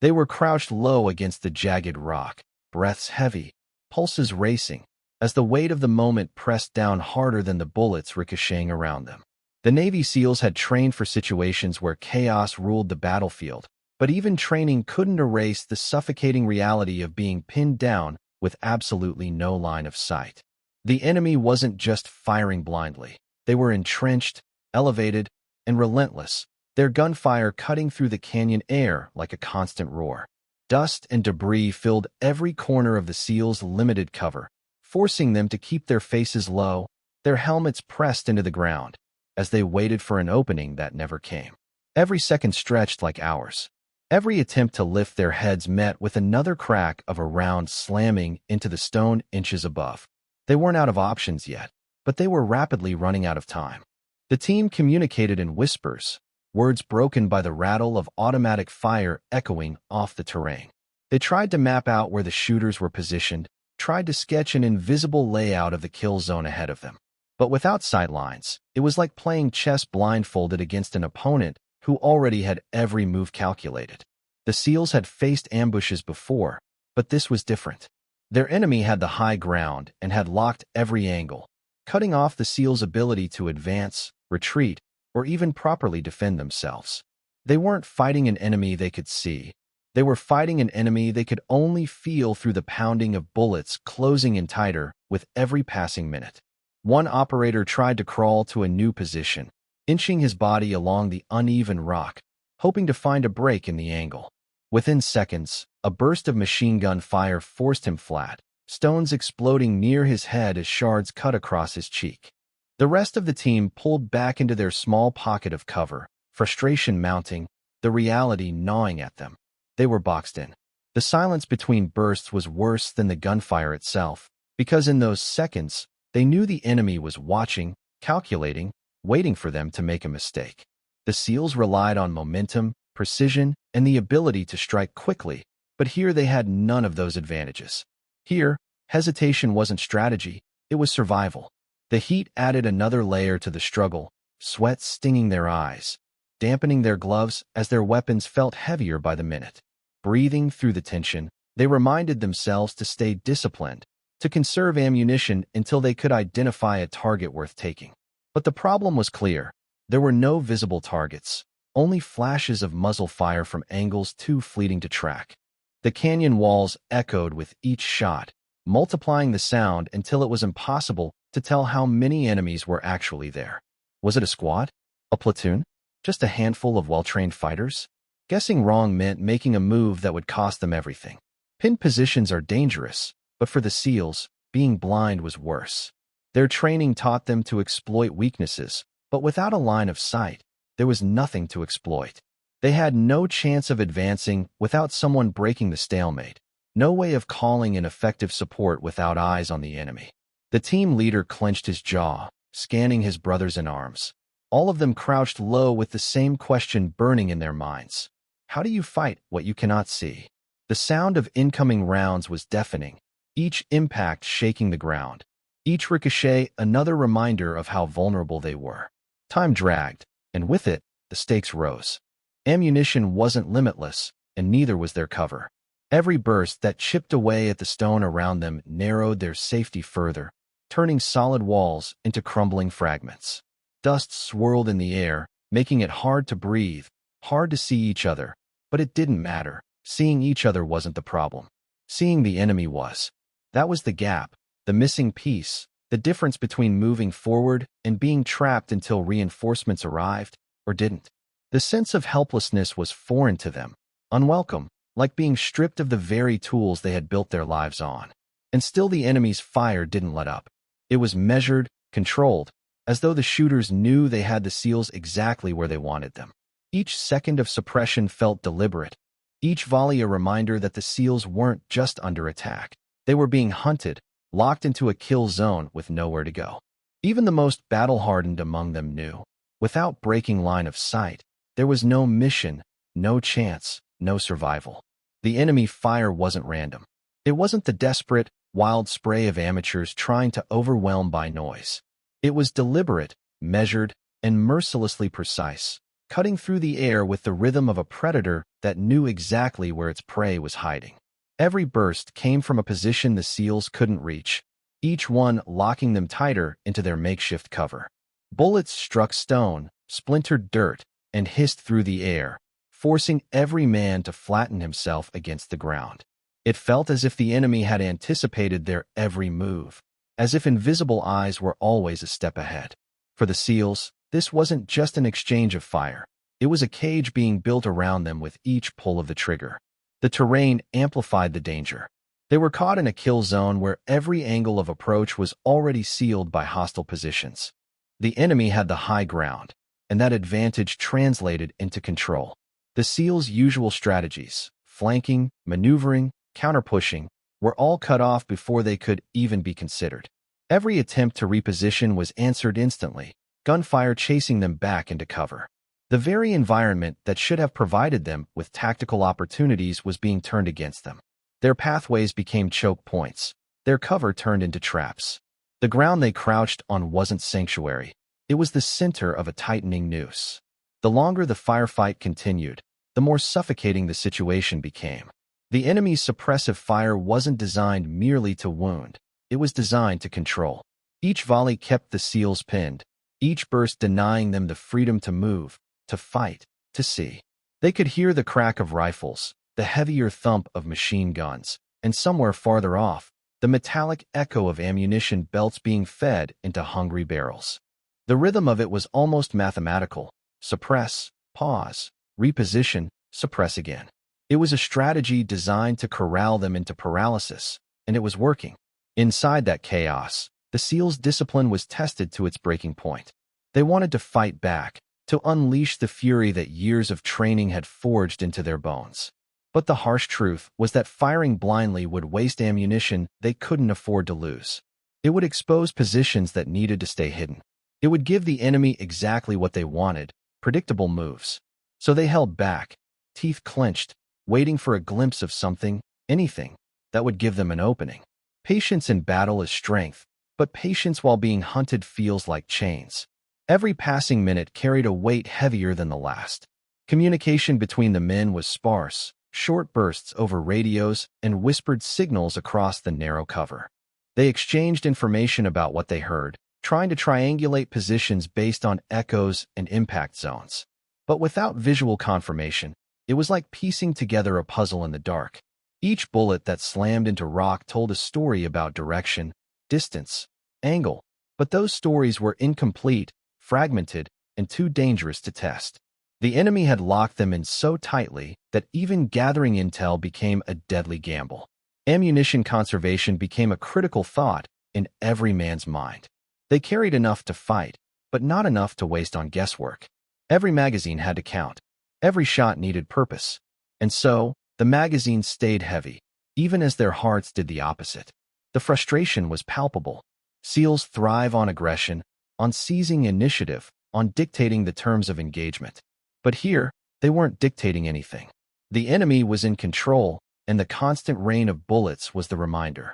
They were crouched low against the jagged rock, breaths heavy, pulses racing, as the weight of the moment pressed down harder than the bullets ricocheting around them. The Navy SEALs had trained for situations where chaos ruled the battlefield, but even training couldn't erase the suffocating reality of being pinned down with absolutely no line of sight. The enemy wasn't just firing blindly. They were entrenched, elevated, and relentless, their gunfire cutting through the canyon air like a constant roar. Dust and debris filled every corner of the SEALs' limited cover, forcing them to keep their faces low, their helmets pressed into the ground, as they waited for an opening that never came. Every second stretched like hours. Every attempt to lift their heads met with another crack of a round slamming into the stone inches above. They weren't out of options yet, but they were rapidly running out of time. The team communicated in whispers, words broken by the rattle of automatic fire echoing off the terrain. They tried to map out where the shooters were positioned, tried to sketch an invisible layout of the kill zone ahead of them. But without sightlines, it was like playing chess blindfolded against an opponent who already had every move calculated. The SEALs had faced ambushes before, but this was different. Their enemy had the high ground and had locked every angle, cutting off the SEALs' ability to advance, retreat, or even properly defend themselves. They weren't fighting an enemy they could see. They were fighting an enemy they could only feel through the pounding of bullets closing in tighter with every passing minute. One operator tried to crawl to a new position, inching his body along the uneven rock, hoping to find a break in the angle. Within seconds, a burst of machine gun fire forced him flat, stones exploding near his head as shards cut across his cheek. The rest of the team pulled back into their small pocket of cover, frustration mounting, the reality gnawing at them. They were boxed in. The silence between bursts was worse than the gunfire itself, because in those seconds, they knew the enemy was watching, calculating, waiting for them to make a mistake. The SEALs relied on momentum, precision, and the ability to strike quickly, but here they had none of those advantages. Here, hesitation wasn't strategy, it was survival. The heat added another layer to the struggle, sweat stinging their eyes, dampening their gloves as their weapons felt heavier by the minute. Breathing through the tension, they reminded themselves to stay disciplined, to conserve ammunition until they could identify a target worth taking. But the problem was clear. There were no visible targets, only flashes of muzzle fire from angles too fleeting to track. The canyon walls echoed with each shot, multiplying the sound until it was impossible to tell how many enemies were actually there. Was it a squad? A platoon? Just a handful of well-trained fighters? Guessing wrong meant making a move that would cost them everything. Pinned positions are dangerous, but for the SEALs, being blind was worse. Their training taught them to exploit weaknesses, but without a line of sight, there was nothing to exploit. They had no chance of advancing without someone breaking the stalemate, no way of calling in effective support without eyes on the enemy. The team leader clenched his jaw, scanning his brothers in arms. All of them crouched low with the same question burning in their minds. How do you fight what you cannot see? The sound of incoming rounds was deafening, each impact shaking the ground, each ricochet another reminder of how vulnerable they were. Time dragged, and with it, the stakes rose. Ammunition wasn't limitless, and neither was their cover. Every burst that chipped away at the stone around them narrowed their safety further, turning solid walls into crumbling fragments. Dust swirled in the air, making it hard to breathe, hard to see each other, but it didn't matter. Seeing each other wasn't the problem. Seeing the enemy was. That was the gap, the missing piece, the difference between moving forward and being trapped until reinforcements arrived, or didn't. The sense of helplessness was foreign to them, unwelcome, like being stripped of the very tools they had built their lives on. And still the enemy's fire didn't let up. It was measured, controlled, as though the shooters knew they had the SEALs exactly where they wanted them. Each second of suppression felt deliberate, each volley a reminder that the SEALs weren't just under attack. They were being hunted, locked into a kill zone with nowhere to go. Even the most battle-hardened among them knew. Without breaking line of sight, there was no mission, no chance, no survival. The enemy fire wasn't random. It wasn't the desperate, wild spray of amateurs trying to overwhelm by noise. It was deliberate, measured, and mercilessly precise. cutting through the air with the rhythm of a predator that knew exactly where its prey was hiding. Every burst came from a position the seals couldn't reach, each one locking them tighter into their makeshift cover. Bullets struck stone, splintered dirt, and hissed through the air, forcing every man to flatten himself against the ground. It felt as if the enemy had anticipated their every move, as if invisible eyes were always a step ahead. For the seals, this wasn't just an exchange of fire. It was a cage being built around them with each pull of the trigger. The terrain amplified the danger. They were caught in a kill zone where every angle of approach was already sealed by hostile positions. The enemy had the high ground, and that advantage translated into control. The SEALs' usual strategies, flanking, maneuvering, counterpushing, were all cut off before they could even be considered. Every attempt to reposition was answered instantly, gunfire chasing them back into cover. The very environment that should have provided them with tactical opportunities was being turned against them. Their pathways became choke points, their cover turned into traps. The ground they crouched on wasn't sanctuary. It was the center of a tightening noose. The longer the firefight continued, the more suffocating the situation became. The enemy's suppressive fire wasn't designed merely to wound. It was designed to control. Each volley kept the SEALs pinned, each burst denying them the freedom to move, to fight, to see. They could hear the crack of rifles, the heavier thump of machine guns, and somewhere farther off, the metallic echo of ammunition belts being fed into hungry barrels. The rhythm of it was almost mathematical. Suppress, pause, reposition, suppress again. It was a strategy designed to corral them into paralysis, and it was working. Inside that chaos, the SEALs' discipline was tested to its breaking point. They wanted to fight back, to unleash the fury that years of training had forged into their bones. But the harsh truth was that firing blindly would waste ammunition they couldn't afford to lose. It would expose positions that needed to stay hidden. It would give the enemy exactly what they wanted, predictable moves. So they held back, teeth clenched, waiting for a glimpse of something, anything, that would give them an opening. Patience in battle is strength, but patience while being hunted feels like chains. Every passing minute carried a weight heavier than the last. Communication between the men was sparse, short bursts over radios and whispered signals across the narrow cover. They exchanged information about what they heard, trying to triangulate positions based on echoes and impact zones. But without visual confirmation, it was like piecing together a puzzle in the dark. Each bullet that slammed into rock told a story about direction, distance, angle, but those stories were incomplete, fragmented, and too dangerous to test. The enemy had locked them in so tightly that even gathering intel became a deadly gamble. Ammunition conservation became a critical thought in every man's mind. They carried enough to fight, but not enough to waste on guesswork. Every magazine had to count. Every shot needed purpose. And so, the magazines stayed heavy, even as their hearts did the opposite. The frustration was palpable. SEALs thrive on aggression, on seizing initiative, on dictating the terms of engagement. But here, they weren't dictating anything. The enemy was in control, and the constant rain of bullets was the reminder.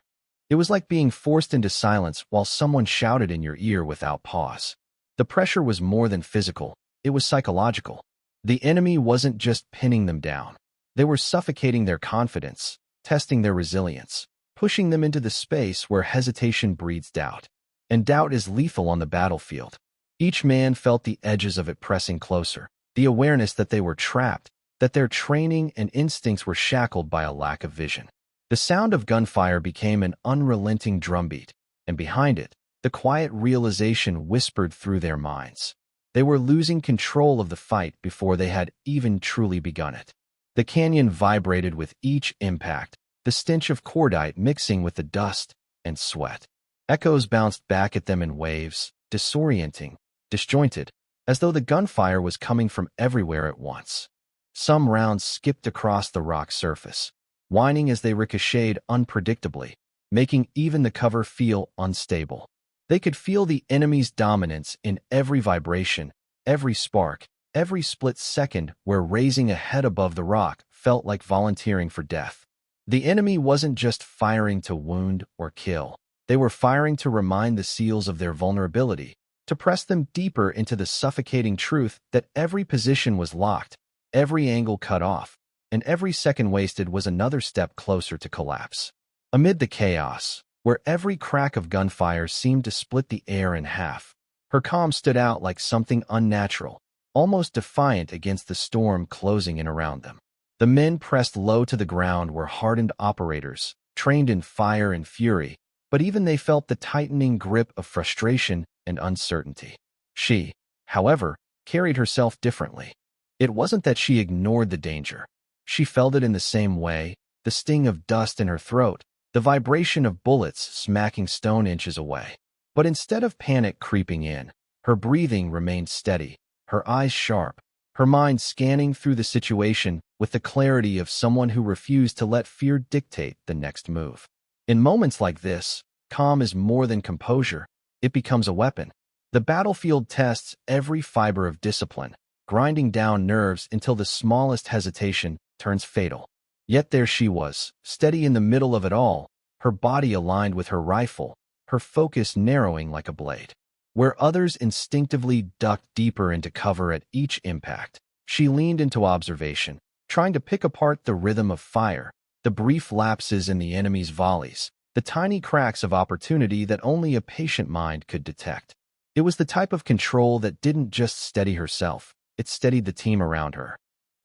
It was like being forced into silence while someone shouted in your ear without pause. The pressure was more than physical, it was psychological. The enemy wasn't just pinning them down. They were suffocating their confidence, testing their resilience, pushing them into the space where hesitation breeds doubt. And doubt is lethal on the battlefield. Each man felt the edges of it pressing closer, the awareness that they were trapped, that their training and instincts were shackled by a lack of vision. The sound of gunfire became an unrelenting drumbeat, and behind it, the quiet realization whispered through their minds. They were losing control of the fight before they had even truly begun it. The canyon vibrated with each impact, the stench of cordite mixing with the dust and sweat. Echoes bounced back at them in waves, disorienting, disjointed, as though the gunfire was coming from everywhere at once. Some rounds skipped across the rock surface, whining as they ricocheted unpredictably, making even the cover feel unstable. They could feel the enemy's dominance in every vibration, every spark, every split second where raising a head above the rock felt like volunteering for death. The enemy wasn't just firing to wound or kill. They were firing to remind the SEALs of their vulnerability, to press them deeper into the suffocating truth that every position was locked, every angle cut off, and every second wasted was another step closer to collapse. Amid the chaos, where every crack of gunfire seemed to split the air in half, her calm stood out like something unnatural, almost defiant against the storm closing in around them. The men pressed low to the ground were hardened operators, trained in fire and fury, but even they felt the tightening grip of frustration and uncertainty. She, however, carried herself differently. It wasn't that she ignored the danger. She felt it in the same way, the sting of dust in her throat, the vibration of bullets smacking stone inches away. But instead of panic creeping in, her breathing remained steady, her eyes sharp, her mind scanning through the situation with the clarity of someone who refused to let fear dictate the next move. In moments like this, calm is more than composure. It becomes a weapon. The battlefield tests every fiber of discipline, grinding down nerves until the smallest hesitation turns fatal. Yet there she was, steady in the middle of it all, her body aligned with her rifle, her focus narrowing like a blade. Where others instinctively ducked deeper into cover at each impact, she leaned into observation, trying to pick apart the rhythm of fire, the brief lapses in the enemy's volleys, the tiny cracks of opportunity that only a patient mind could detect. It was the type of control that didn't just steady herself, it steadied the team around her.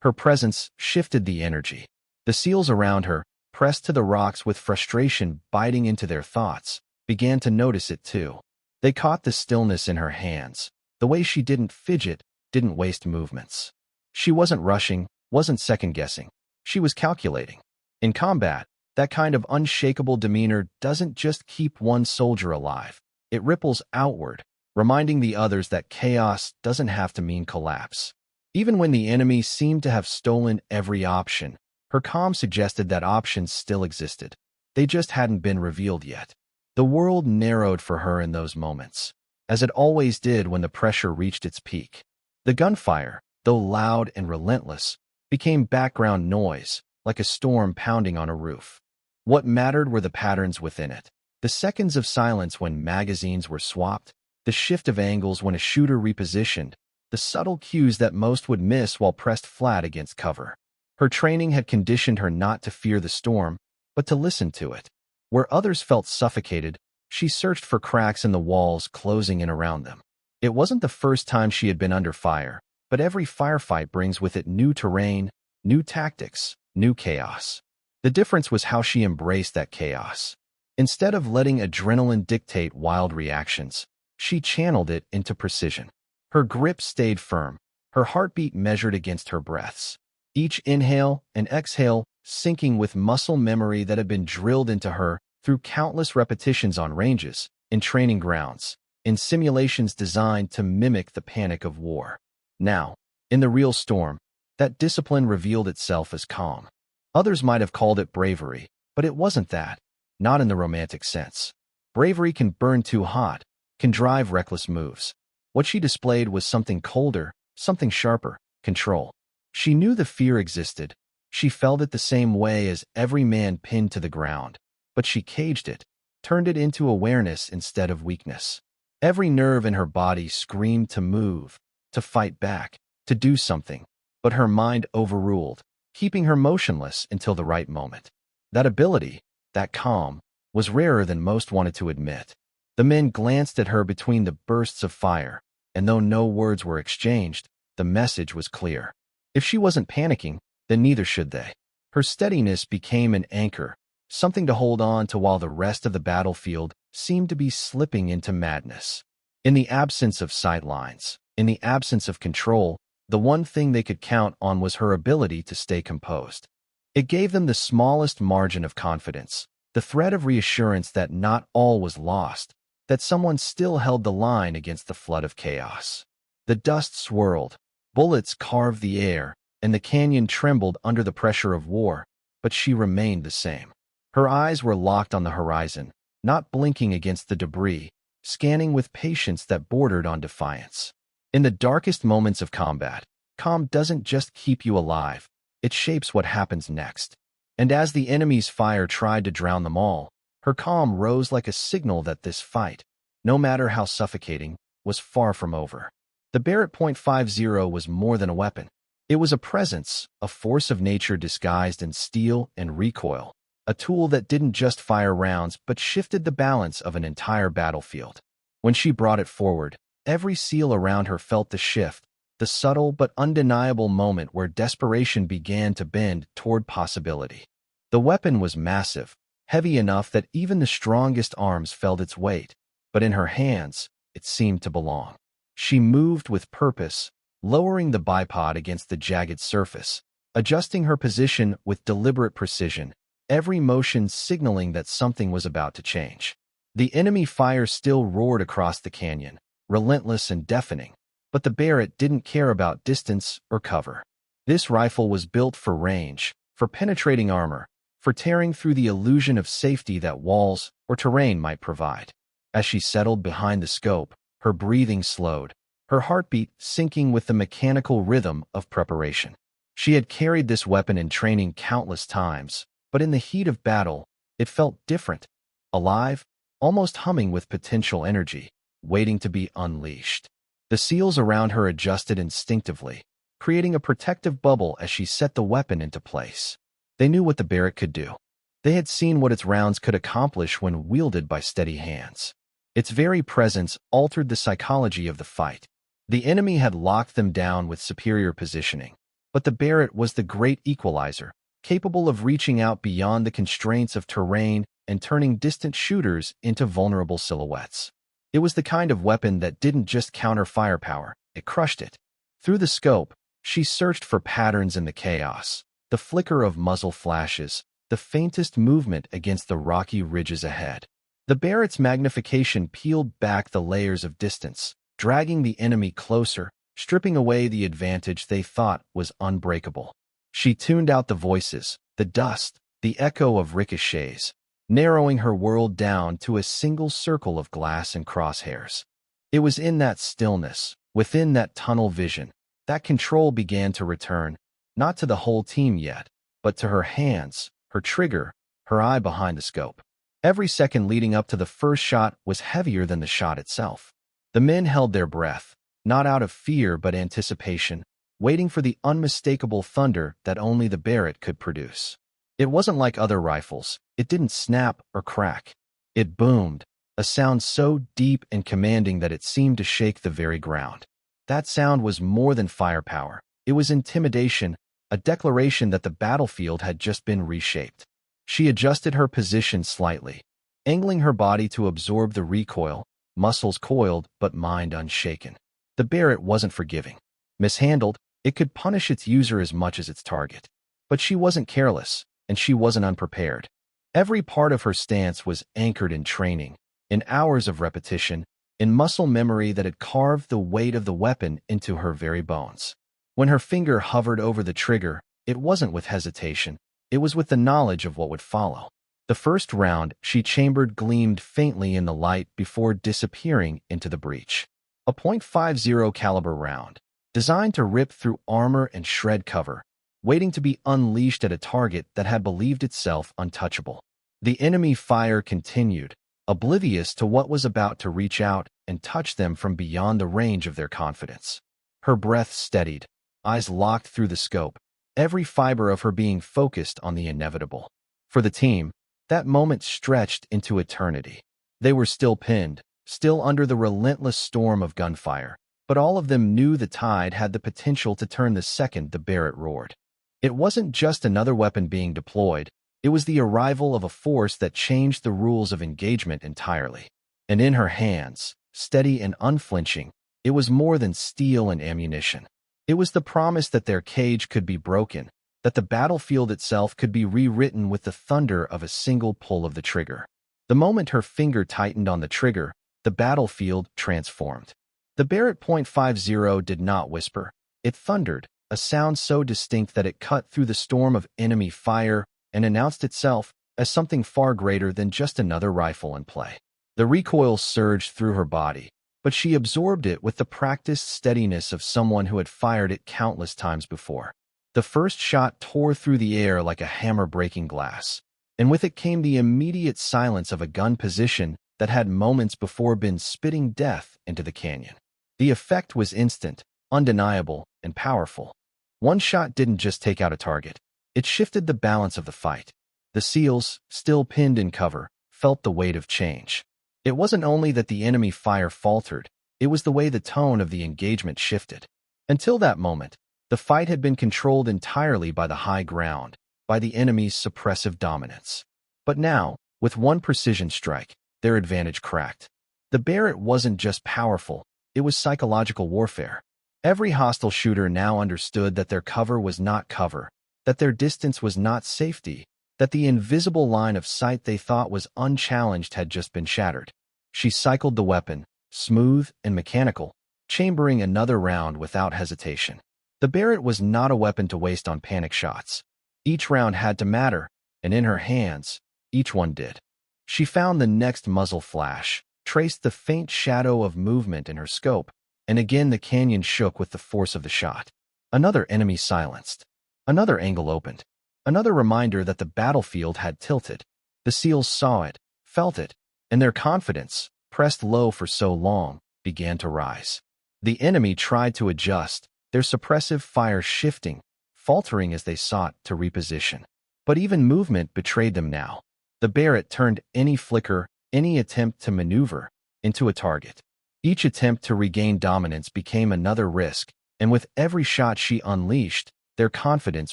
Her presence shifted the energy. The SEALs around her, pressed to the rocks with frustration biting into their thoughts, began to notice it too. They caught the stillness in her hands, the way she didn't fidget, didn't waste movements. She wasn't rushing, wasn't second-guessing. She was calculating. In combat, that kind of unshakable demeanor doesn't just keep one soldier alive. It ripples outward, reminding the others that chaos doesn't have to mean collapse. Even when the enemy seemed to have stolen every option, her calm suggested that options still existed. They just hadn't been revealed yet. The world narrowed for her in those moments, as it always did when the pressure reached its peak. The gunfire, though loud and relentless, became background noise, like a storm pounding on a roof. What mattered were the patterns within it, the seconds of silence when magazines were swapped, the shift of angles when a shooter repositioned, the subtle cues that most would miss while pressed flat against cover. Her training had conditioned her not to fear the storm, but to listen to it. Where others felt suffocated, she searched for cracks in the walls closing in around them. It wasn't the first time she had been under fire, but every firefight brings with it new terrain, new tactics, new chaos. The difference was how she embraced that chaos. Instead of letting adrenaline dictate wild reactions, she channeled it into precision. Her grip stayed firm, her heartbeat measured against her breaths. Each inhale and exhale syncing with muscle memory that had been drilled into her through countless repetitions on ranges, in training grounds, in simulations designed to mimic the panic of war. Now, in the real storm, that discipline revealed itself as calm. Others might have called it bravery, but it wasn't that, not in the romantic sense. Bravery can burn too hot, can drive reckless moves. What she displayed was something colder, something sharper, control. She knew the fear existed. She felt it the same way as every man pinned to the ground, but she caged it, turned it into awareness instead of weakness. Every nerve in her body screamed to move, to fight back, to do something, but her mind overruled, keeping her motionless until the right moment. That ability, that calm, was rarer than most wanted to admit. The men glanced at her between the bursts of fire, and though no words were exchanged, the message was clear. If she wasn't panicking, then neither should they. Her steadiness became an anchor, something to hold on to while the rest of the battlefield seemed to be slipping into madness. In the absence of sightlines, in the absence of control, the one thing they could count on was her ability to stay composed. It gave them the smallest margin of confidence, the thread of reassurance that not all was lost, that someone still held the line against the flood of chaos. The dust swirled, bullets carved the air, and the canyon trembled under the pressure of war, but she remained the same. Her eyes were locked on the horizon, not blinking against the debris, scanning with patience that bordered on defiance. In the darkest moments of combat, calm doesn't just keep you alive, it shapes what happens next. And as the enemy's fire tried to drown them all, her calm rose like a signal that this fight, no matter how suffocating, was far from over. The Barrett .50 was more than a weapon. It was a presence, a force of nature disguised in steel and recoil, a tool that didn't just fire rounds but shifted the balance of an entire battlefield. When she brought it forward, every SEAL around her felt the shift, the subtle but undeniable moment where desperation began to bend toward possibility. The weapon was massive, heavy enough that even the strongest arms felt its weight, but in her hands, it seemed to belong. She moved with purpose, lowering the bipod against the jagged surface, adjusting her position with deliberate precision, every motion signaling that something was about to change. The enemy fire still roared across the canyon, relentless and deafening, but the Barrett didn't care about distance or cover. This rifle was built for range, for penetrating armor, for tearing through the illusion of safety that walls or terrain might provide. As she settled behind the scope, her breathing slowed, her heartbeat syncing with the mechanical rhythm of preparation. She had carried this weapon in training countless times, but in the heat of battle, it felt different, alive, almost humming with potential energy, waiting to be unleashed. The SEALs around her adjusted instinctively, creating a protective bubble as she set the weapon into place. They knew what the Barrett could do. They had seen what its rounds could accomplish when wielded by steady hands. Its very presence altered the psychology of the fight. The enemy had locked them down with superior positioning, but the Barrett was the great equalizer, capable of reaching out beyond the constraints of terrain and turning distant shooters into vulnerable silhouettes. It was the kind of weapon that didn't just counter firepower, it crushed it. Through the scope, she searched for patterns in the chaos, the flicker of muzzle flashes, the faintest movement against the rocky ridges ahead. The Barrett's magnification peeled back the layers of distance, dragging the enemy closer, stripping away the advantage they thought was unbreakable. She tuned out the voices, the dust, the echo of ricochets, narrowing her world down to a single circle of glass and crosshairs. It was in that stillness, within that tunnel vision, that control began to return, not to the whole team yet, but to her hands, her trigger, her eye behind the scope. Every second leading up to the first shot was heavier than the shot itself. The men held their breath, not out of fear but anticipation, waiting for the unmistakable thunder that only the Barrett could produce. It wasn't like other rifles. It didn't snap or crack. It boomed, a sound so deep and commanding that it seemed to shake the very ground. That sound was more than firepower. It was intimidation, a declaration that the battlefield had just been reshaped. She adjusted her position slightly, angling her body to absorb the recoil, muscles coiled but mind unshaken. The Barrett wasn't forgiving. Mishandled, it could punish its user as much as its target. But she wasn't careless, and she wasn't unprepared. Every part of her stance was anchored in training, in hours of repetition, in muscle memory that had carved the weight of the weapon into her very bones. When her finger hovered over the trigger, it wasn't with hesitation. It was with the knowledge of what would follow. The first round she chambered gleamed faintly in the light before disappearing into the breach. A .50 caliber round, designed to rip through armor and shred cover, waiting to be unleashed at a target that had believed itself untouchable. The enemy fire continued, oblivious to what was about to reach out and touch them from beyond the range of their confidence. Her breath steadied, eyes locked through the scope, every fiber of her being focused on the inevitable. For the team, that moment stretched into eternity. They were still pinned, still under the relentless storm of gunfire, but all of them knew the tide had the potential to turn the second the Barrett roared. It wasn't just another weapon being deployed, it was the arrival of a force that changed the rules of engagement entirely. And in her hands, steady and unflinching, it was more than steel and ammunition. It was the promise that their cage could be broken, that the battlefield itself could be rewritten with the thunder of a single pull of the trigger. The moment her finger tightened on the trigger, the battlefield transformed. The Barrett .50 did not whisper. It thundered, a sound so distinct that it cut through the storm of enemy fire and announced itself as something far greater than just another rifle in play. The recoil surged through her body, but she absorbed it with the practiced steadiness of someone who had fired it countless times before. The first shot tore through the air like a hammer breaking glass, and with it came the immediate silence of a gun position that had moments before been spitting death into the canyon. The effect was instant, undeniable, and powerful. One shot didn't just take out a target. It shifted the balance of the fight. The SEALs, still pinned in cover, felt the weight of change. It wasn't only that the enemy fire faltered, it was the way the tone of the engagement shifted. Until that moment, the fight had been controlled entirely by the high ground, by the enemy's suppressive dominance. But now, with one precision strike, their advantage cracked. The Barrett wasn't just powerful, it was psychological warfare. Every hostile shooter now understood that their cover was not cover, that their distance was not safety, that the invisible line of sight they thought was unchallenged had just been shattered. She cycled the weapon, smooth and mechanical, chambering another round without hesitation. The Barrett was not a weapon to waste on panic shots. Each round had to matter, and in her hands, each one did. She found the next muzzle flash, traced the faint shadow of movement in her scope, and again the canyon shook with the force of the shot. Another enemy silenced. Another angle opened. Another reminder that the battlefield had tilted. The SEALs saw it, felt it, and their confidence, pressed low for so long, began to rise. The enemy tried to adjust, their suppressive fire shifting, faltering as they sought to reposition. But even movement betrayed them now. The Barrett turned any flicker, any attempt to maneuver, into a target. Each attempt to regain dominance became another risk, and with every shot she unleashed, their confidence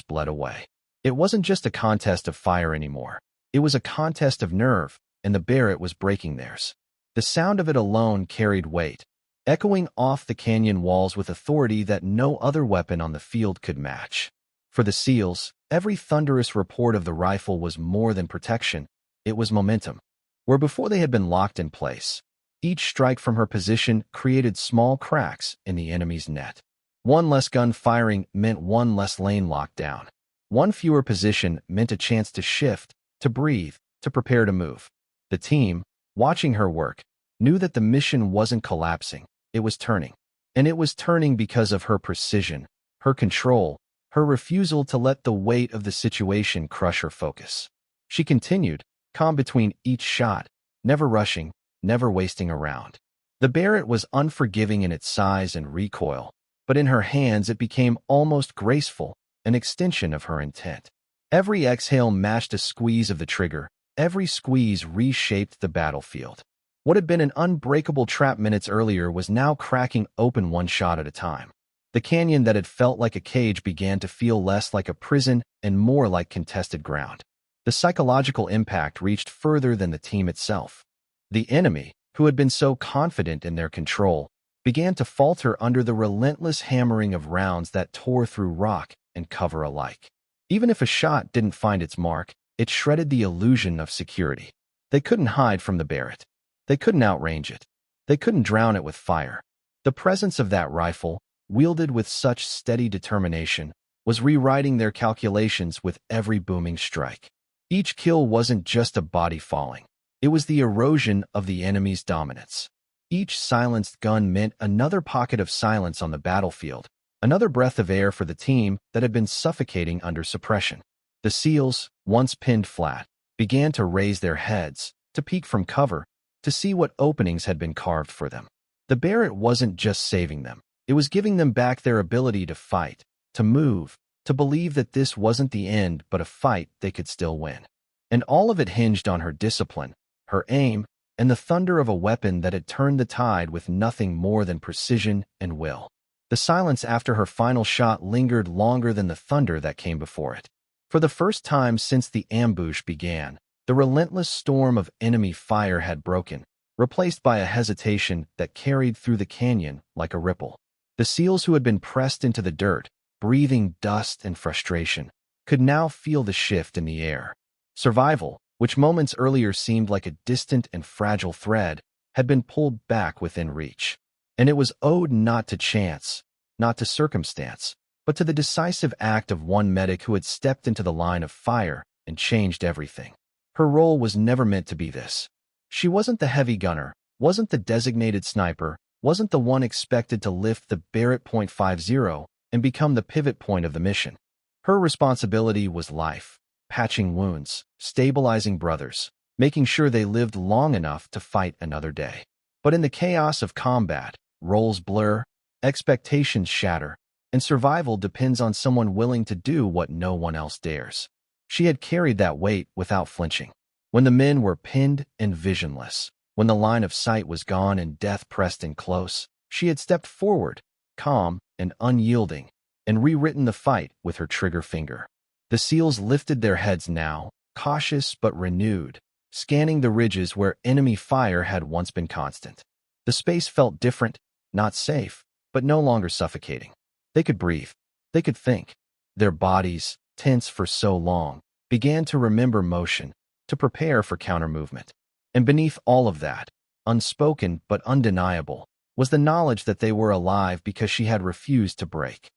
bled away. It wasn't just a contest of fire anymore. It was a contest of nerve, and the Barrett was breaking theirs. The sound of it alone carried weight, echoing off the canyon walls with authority that no other weapon on the field could match. For the SEALs, every thunderous report of the rifle was more than protection, it was momentum. Where before they had been locked in place, each strike from her position created small cracks in the enemy's net. One less gun firing meant one less lane locked down. One fewer position meant a chance to shift, to breathe, to prepare to move. The team, watching her work, knew that the mission wasn't collapsing, it was turning. And it was turning because of her precision, her control, her refusal to let the weight of the situation crush her focus. She continued, calm between each shot, never rushing, never wasting a round. The Barrett was unforgiving in its size and recoil, but in her hands it became almost graceful, an extension of her intent. Every exhale matched a squeeze of the trigger, every squeeze reshaped the battlefield. What had been an unbreakable trap minutes earlier was now cracking open one shot at a time. The canyon that had felt like a cage began to feel less like a prison and more like contested ground. The psychological impact reached further than the team itself. The enemy, who had been so confident in their control, began to falter under the relentless hammering of rounds that tore through rock and cover alike. Even if a shot didn't find its mark, it shredded the illusion of security. They couldn't hide from the Barrett. They couldn't outrange it. They couldn't drown it with fire. The presence of that rifle, wielded with such steady determination, was rewriting their calculations with every booming strike. Each kill wasn't just a body falling. It was the erosion of the enemy's dominance. Each silenced gun meant another pocket of silence on the battlefield, another breath of air for the team that had been suffocating under suppression. The SEALs, once pinned flat, began to raise their heads, to peek from cover, to see what openings had been carved for them. The Barrett wasn't just saving them. It was giving them back their ability to fight, to move, to believe that this wasn't the end but a fight they could still win. And all of it hinged on her discipline, her aim, and the thunder of a weapon that had turned the tide with nothing more than precision and will. The silence after her final shot lingered longer than the thunder that came before it. For the first time since the ambush began, the relentless storm of enemy fire had broken, replaced by a hesitation that carried through the canyon like a ripple. The SEALs who had been pressed into the dirt, breathing dust and frustration, could now feel the shift in the air. Survival, which moments earlier seemed like a distant and fragile thread, had been pulled back within reach. And it was owed not to chance, not to circumstance, but to the decisive act of one medic who had stepped into the line of fire and changed everything. Her role was never meant to be this. She wasn't the heavy gunner, wasn't the designated sniper, wasn't the one expected to lift the Barrett .50 and become the pivot point of the mission. Her responsibility was life, patching wounds, stabilizing brothers, making sure they lived long enough to fight another day. But in the chaos of combat, roles blur, expectations shatter, and survival depends on someone willing to do what no one else dares. She had carried that weight without flinching. When the men were pinned and visionless, when the line of sight was gone and death pressed in close, she had stepped forward, calm and unyielding, and rewritten the fight with her trigger finger. The SEALs lifted their heads now, cautious but renewed, scanning the ridges where enemy fire had once been constant. The space felt different, not safe, but no longer suffocating. They could breathe. They could think. Their bodies, tense for so long, began to remember motion, to prepare for counter-movement. And beneath all of that, unspoken but undeniable, was the knowledge that they were alive because she had refused to break.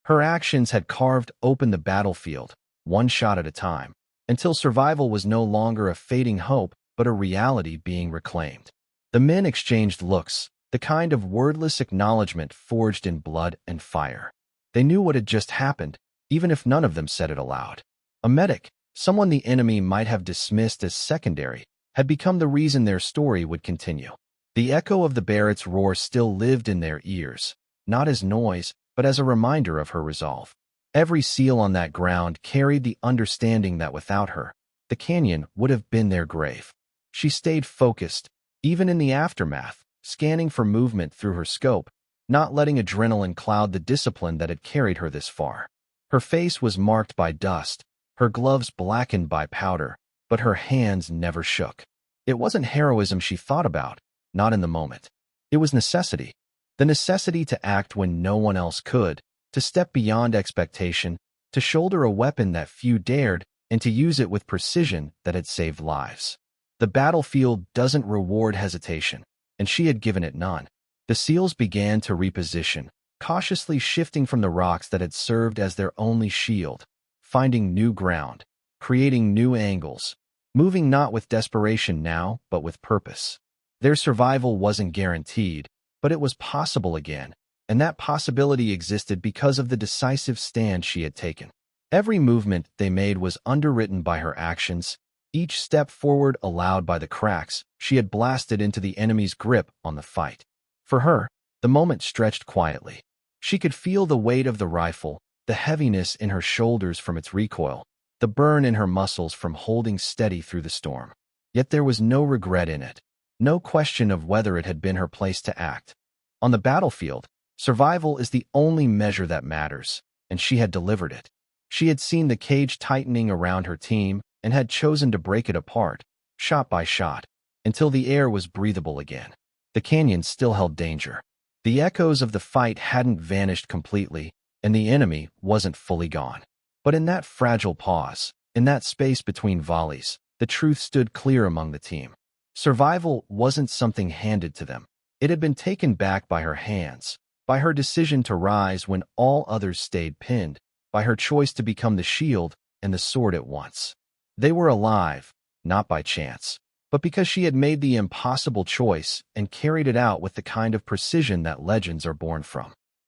Her actions had carved open the battlefield, one shot at a time, until survival was no longer a fading hope but a reality being reclaimed. The men exchanged looks, the kind of wordless acknowledgement forged in blood and fire. They knew what had just happened, even if none of them said it aloud. A medic, someone the enemy might have dismissed as secondary, had become the reason their story would continue. The echo of the Barrett's roar still lived in their ears, not as noise, but as a reminder of her resolve. Every SEAL on that ground carried the understanding that without her, the canyon would have been their grave. She stayed focused, even in the aftermath, scanning for movement through her scope, not letting adrenaline cloud the discipline that had carried her this far. Her face was marked by dust, her gloves blackened by powder, but her hands never shook. It wasn't heroism she thought about, not in the moment. It was necessity. The necessity to act when no one else could, to step beyond expectation, to shoulder a weapon that few dared, and to use it with precision that had saved lives. The battlefield doesn't reward hesitation, and she had given it none. The SEALs began to reposition, cautiously shifting from the rocks that had served as their only shield, finding new ground, creating new angles, moving not with desperation now, but with purpose. Their survival wasn't guaranteed, but it was possible again, and that possibility existed because of the decisive stand she had taken. Every movement they made was underwritten by her actions, each step forward allowed by the cracks she had blasted into the enemy's grip on the fight. For her, the moment stretched quietly. She could feel the weight of the rifle, the heaviness in her shoulders from its recoil, the burn in her muscles from holding steady through the storm. Yet there was no regret in it, no question of whether it had been her place to act. On the battlefield, survival is the only measure that matters, and she had delivered it. She had seen the cage tightening around her team and had chosen to break it apart, shot by shot, until the air was breathable again. The canyon still held danger. The echoes of the fight hadn't vanished completely, and the enemy wasn't fully gone. But in that fragile pause, in that space between volleys, the truth stood clear among the team. Survival wasn't something handed to them. It had been taken back by her hands, by her decision to rise when all others stayed pinned, by her choice to become the shield and the sword at once. They were alive, not by chance, but because she had made the impossible choice and carried it out with the kind of precision that legends are born from.